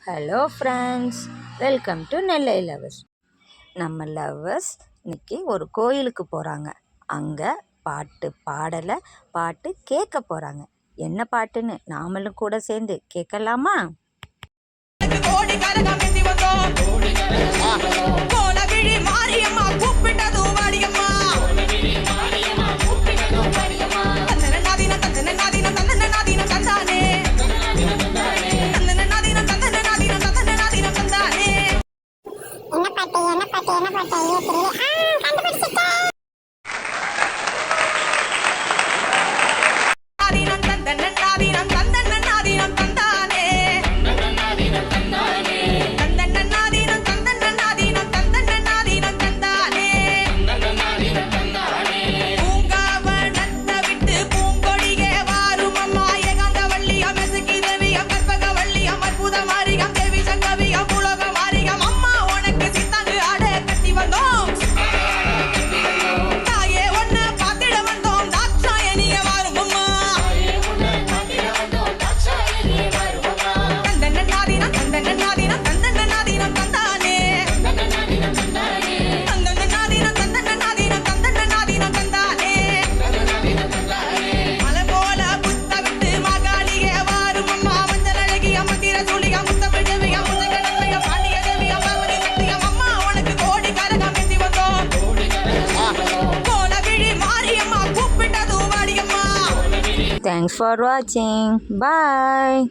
Hello friends, welcome to Nellai lovers. நம்ம lovers இன்னைக்கு ஒரு கோயிலுக்கு போகிறாங்க. அங்கே பாட்டு பாடலை பாட்டு கேட்க போகிறாங்க. என்ன பாட்டுன்னு நாமளும் கூட சேர்ந்து கேட்கலாமா? Thanks for watching. Bye.